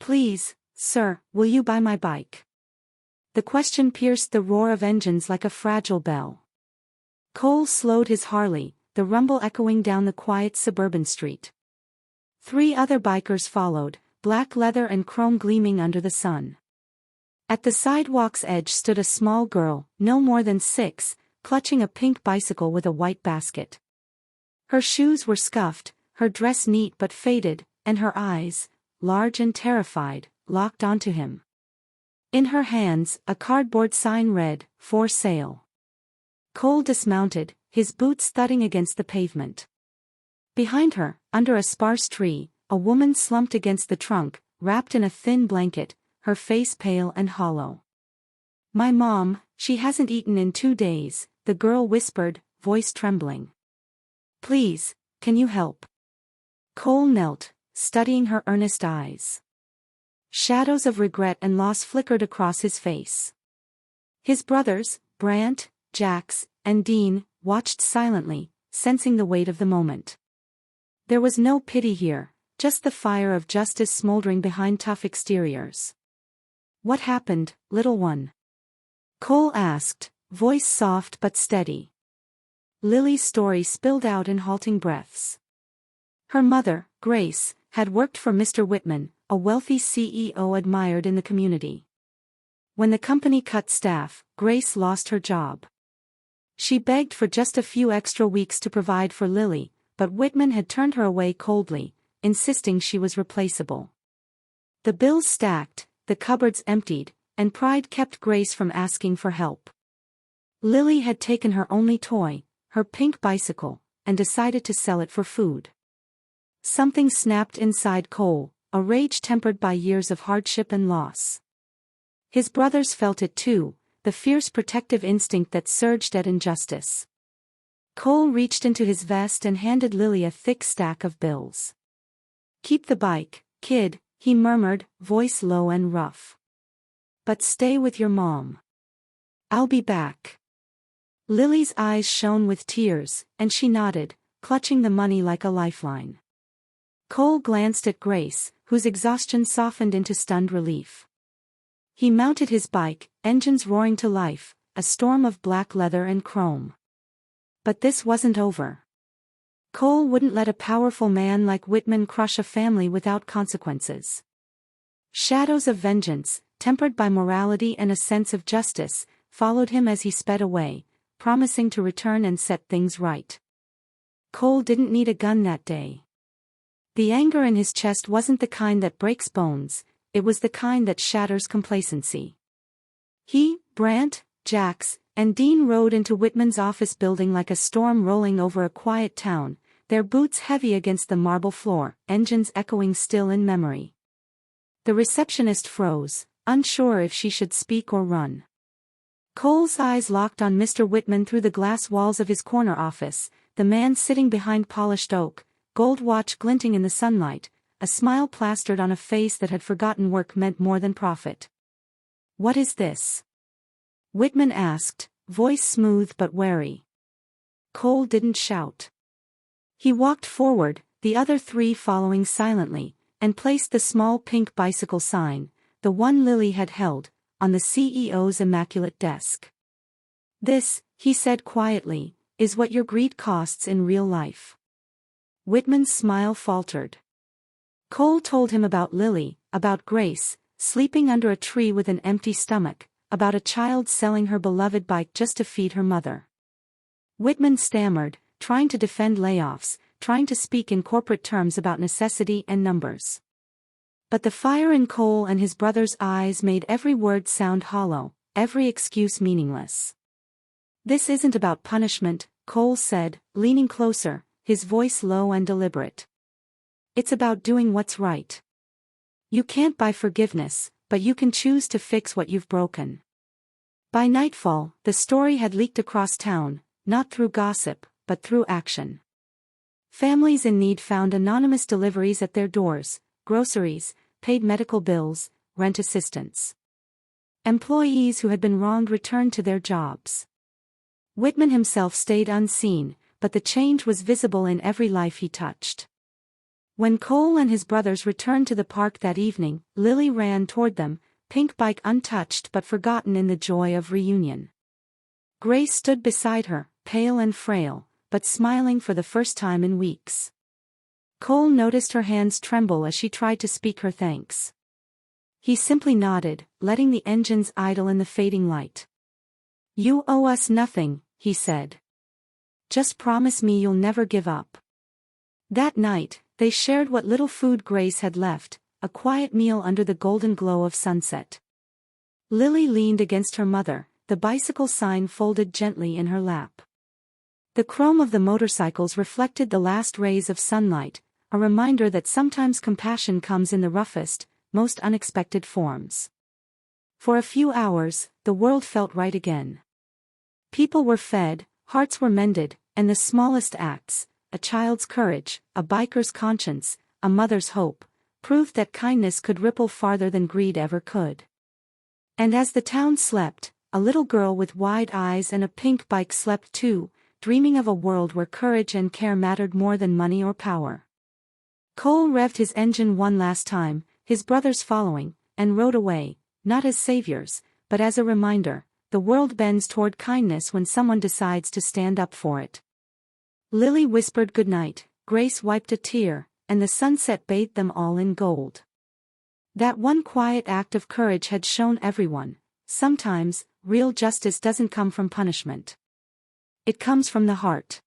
"Please, sir, will you buy my bike?" The question pierced the roar of engines like a fragile bell. Cole slowed his Harley, the rumble echoing down the quiet suburban street. 3 other bikers followed, black leather and chrome gleaming under the sun. At the sidewalk's edge stood a small girl, no more than 6, clutching a pink bicycle with a white basket. Her shoes were scuffed, her dress neat but faded, and her eyes, large and terrified, locked onto him. In her hands, a cardboard sign read, "For sale." Cole dismounted, his boots thudding against the pavement. Behind her, under a sparse tree, a woman slumped against the trunk, wrapped in a thin blanket, her face pale and hollow. "My mom, she hasn't eaten in 2 days," the girl whispered, voice trembling. "Please, can you help?" Cole knelt, studying her earnest eyes. Shadows of regret and loss flickered across his face. His brothers, Brant, Jax, and Dean, watched silently, sensing the weight of the moment. There was no pity here, just the fire of justice smoldering behind tough exteriors. "What happened, little one?" Cole asked, voice soft but steady. Lily's story spilled out in halting breaths. Her mother, Grace, had worked for Mr. Whitman, a wealthy CEO admired in the community. When the company cut staff, Grace lost her job. She begged for just a few extra weeks to provide for Lily, but Whitman had turned her away coldly, insisting she was replaceable. The bills stacked, the cupboards emptied, and pride kept Grace from asking for help. Lily had taken her only toy, her pink bicycle, and decided to sell it for food. Something snapped inside Cole, a rage tempered by years of hardship and loss. His brothers felt it too, the fierce protective instinct that surged at injustice. Cole reached into his vest and handed Lily a thick stack of bills. "Keep the bike, kid," he murmured, voice low and rough. "But stay with your mom. I'll be back." Lily's eyes shone with tears, and she nodded, clutching the money like a lifeline. Cole glanced at Grace, whose exhaustion softened into stunned relief. He mounted his bike, engines roaring to life, a storm of black leather and chrome. But this wasn't over. Cole wouldn't let a powerful man like Whitman crush a family without consequences. Shadows of vengeance, tempered by morality and a sense of justice, followed him as he sped away, promising to return and set things right. Cole didn't need a gun that day. The anger in his chest wasn't the kind that breaks bones, it was the kind that shatters complacency. He, Brant, Jax, and Dean rode into Whitman's office building like a storm rolling over a quiet town, their boots heavy against the marble floor, engines echoing still in memory. The receptionist froze, unsure if she should speak or run. Cole's eyes locked on Mr. Whitman through the glass walls of his corner office, the man sitting behind polished oak, gold watch glinting in the sunlight, a smile plastered on a face that had forgotten work meant more than profit. "What is this?" Whitman asked, voice smooth but wary. Cole didn't shout. He walked forward, the other 3 following silently, and placed the small pink bicycle sign, the one Lily had held, on the CEO's immaculate desk. "This," he said quietly, "is what your greed costs in real life." Whitman's smile faltered. Cole told him about Lily, about Grace, sleeping under a tree with an empty stomach, about a child selling her beloved bike just to feed her mother. Whitman stammered, trying to defend layoffs, trying to speak in corporate terms about necessity and numbers. But the fire in Cole and his brother's eyes made every word sound hollow, every excuse meaningless. "This isn't about punishment," Cole said, leaning closer, his voice low and deliberate. "It's about doing what's right. You can't buy forgiveness, but you can choose to fix what you've broken." By nightfall, the story had leaked across town, not through gossip, but through action. Families in need found anonymous deliveries at their doors, groceries, paid medical bills, rent assistance. Employees who had been wronged returned to their jobs. Whitman himself stayed unseen, but the change was visible in every life he touched. When Cole and his brothers returned to the park that evening, Lily ran toward them, pink bike untouched but forgotten in the joy of reunion. Grace stood beside her, pale and frail, but smiling for the first time in weeks. Cole noticed her hands tremble as she tried to speak her thanks. He simply nodded, letting the engines idle in the fading light. "You owe us nothing," he said. "Just promise me you'll never give up." That night, they shared what little food Grace had left, a quiet meal under the golden glow of sunset. Lily leaned against her mother, the bicycle sign folded gently in her lap. The chrome of the motorcycles reflected the last rays of sunlight, a reminder that sometimes compassion comes in the roughest, most unexpected forms. For a few hours, the world felt right again. People were fed, hearts were mended, and the smallest acts, a child's courage, a biker's conscience, a mother's hope, proved that kindness could ripple farther than greed ever could. And as the town slept, a little girl with wide eyes and a pink bike slept too, dreaming of a world where courage and care mattered more than money or power. Cole revved his engine one last time, his brothers following, and rode away, not as saviors, but as a reminder: the world bends toward kindness when someone decides to stand up for it. Lily whispered goodnight, Grace wiped a tear, and the sunset bathed them all in gold. That one quiet act of courage had shown everyone: sometimes, real justice doesn't come from punishment. It comes from the heart.